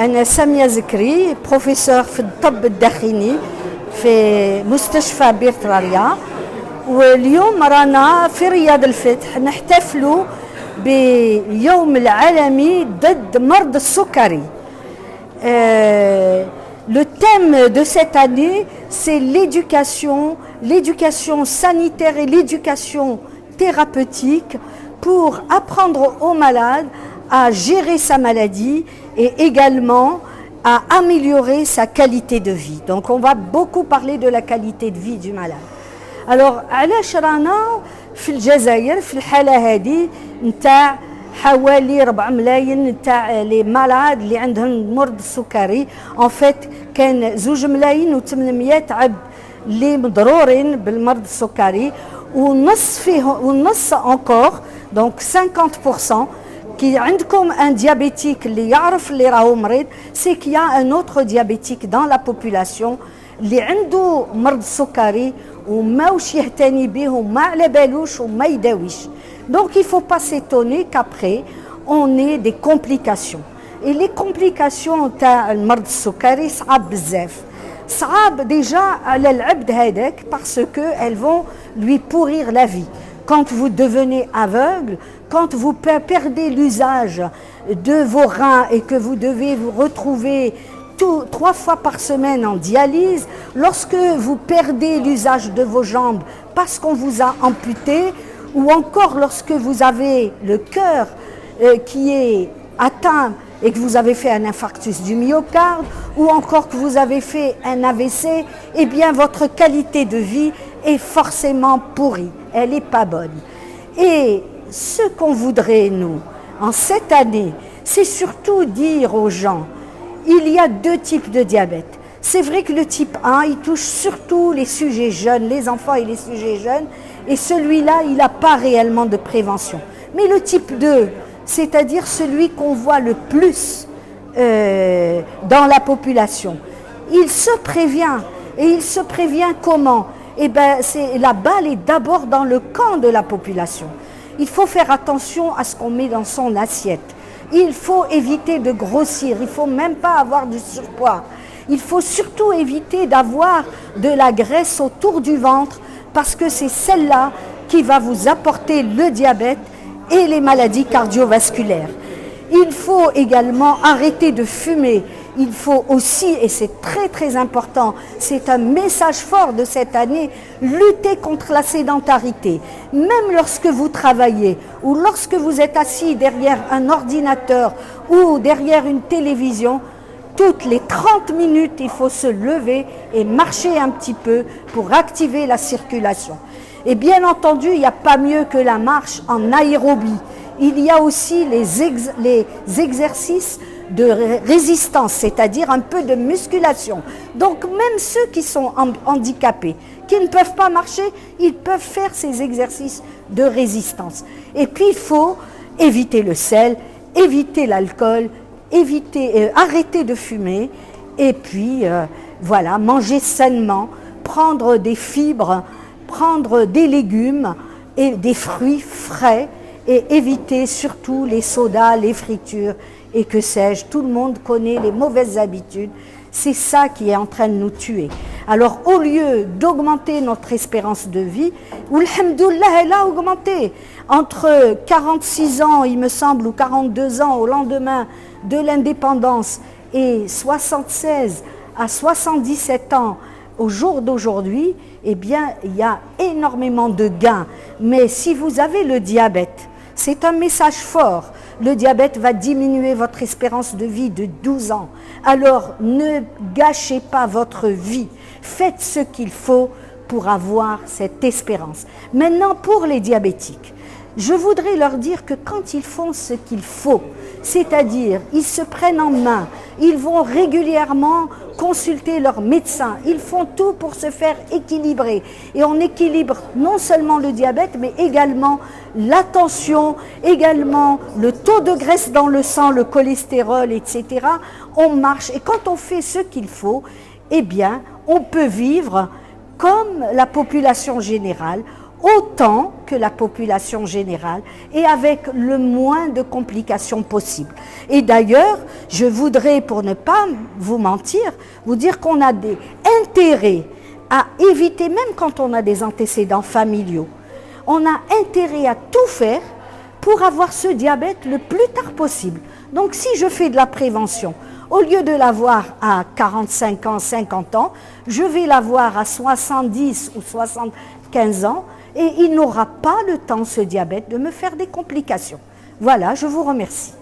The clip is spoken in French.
أنا سامية زكري بروفيسور في الطب الداخلي في مستشفى بيرتراليا. واليوم رانا في رياض الفتح نحتفلوا باليوم العالمي ضد مرض السكري. Le thème de cette année, c'est l'éducation sanitaire et l'éducation thérapeutique pour apprendre aux malades à gérer sa maladie et également à améliorer sa qualité de vie. Donc on va beaucoup parler de la qualité de vie du malade. Alors علاش رانا في الجزائر في الحالة هذه نتاع حوالي 4 ملايين نتاع لي مالاد اللي عندهم مرض السكري. ان فيت كان 2 ملايين و800 عبد اللي مضرورين بالمرض السكري، ونص فيهم ونص انكور دونك 50% كي عندكم ان ديابيتيك اللي يعرف اللي راهو مريض، سي كي يا ان اوتر ديابيتيك دان لا بوبولاسيون اللي عنده مرض السكري وماوش يهتني به وما على بالوش وما يداويش. Donc il ne faut pas s'étonner qu'après on ait des complications. Et les complications تاع المرض السكري صعب بزاف. صعب déjà على العبد هذاك parce que elles vont lui pourrir la vie. Quand vous devenez aveugle, quand vous perdez l'usage de vos reins et que vous devez vous retrouver 3 fois par semaine en dialyse, lorsque vous perdez l'usage de vos jambes parce qu'on vous a amputé, ou encore lorsque vous avez le cœur qui est atteint et que vous avez fait un infarctus du myocarde, ou encore que vous avez fait un AVC, eh bien votre qualité de vie est forcément pourrie, elle n'est pas bonne. Et ce qu'on voudrait, nous, en cette année, c'est surtout dire aux gens, il y a 2 types de diabète. C'est vrai que le type 1, il touche surtout les sujets jeunes, les enfants et les sujets jeunes, et celui-là, il n'a pas réellement de prévention. Mais le type 2, c'est-à-dire celui qu'on voit le plus dans la population, il se prévient. Et il se prévient comment? Eh bien, la balle est d'abord dans le camp de la population. Il faut faire attention à ce qu'on met dans son assiette. Il faut éviter de grossir, il ne faut même pas avoir du surpoids. Il faut surtout éviter d'avoir de la graisse autour du ventre parce que c'est celle-là qui va vous apporter le diabète et les maladies cardiovasculaires. Il faut également arrêter de fumer. Il faut aussi, et c'est très très important, c'est un message fort de cette année, lutter contre la sédentarité. Même lorsque vous travaillez ou lorsque vous êtes assis derrière un ordinateur ou derrière une télévision, toutes les 30 minutes, il faut se lever et marcher un petit peu pour activer la circulation. Et bien entendu, il n'y a pas mieux que la marche en aérobie. Il y a aussi les exercices de résistance, c'est-à-dire un peu de musculation. Donc même ceux qui sont handicapés, qui ne peuvent pas marcher, ils peuvent faire ces exercices de résistance. Et puis il faut éviter le sel, éviter l'alcool, arrêter de fumer, et puis voilà, manger sainement, prendre des fibres, prendre des légumes et des fruits frais, et éviter surtout les sodas, les fritures et que sais-je. Tout le monde connaît les mauvaises habitudes. C'est ça qui est en train de nous tuer. Alors au lieu d'augmenter notre espérance de vie, alhamdoulilah, elle a augmenté. Entre 46 ans, il me semble, ou 42 ans au lendemain de l'indépendance et 76 à 77 ans au jour d'aujourd'hui, eh bien, il y a énormément de gains. Mais si vous avez le diabète, c'est un message fort. Le diabète va diminuer votre espérance de vie de 12 ans. Alors, ne gâchez pas votre vie. Faites ce qu'il faut pour avoir cette espérance. Maintenant, pour les diabétiques, je voudrais leur dire que quand ils font ce qu'il faut, c'est-à-dire ils se prennent en main, ils vont régulièrement consulter leur médecin, ils font tout pour se faire équilibrer. Et on équilibre non seulement le diabète, mais également la tension, également le taux de graisse dans le sang, le cholestérol, etc. On marche et quand on fait ce qu'il faut, eh bien, on peut vivre comme la population générale, autant que la population générale et avec le moins de complications possibles. Et d'ailleurs, je voudrais, pour ne pas vous mentir, vous dire qu'on a des intérêts à éviter, même quand on a des antécédents familiaux, on a intérêt à tout faire pour avoir ce diabète le plus tard possible. Donc si je fais de la prévention, au lieu de l'avoir à 45 ans, 50 ans, je vais l'avoir à 70 ou 75 ans et il n'aura pas le temps, ce diabète, de me faire des complications. Voilà, je vous remercie.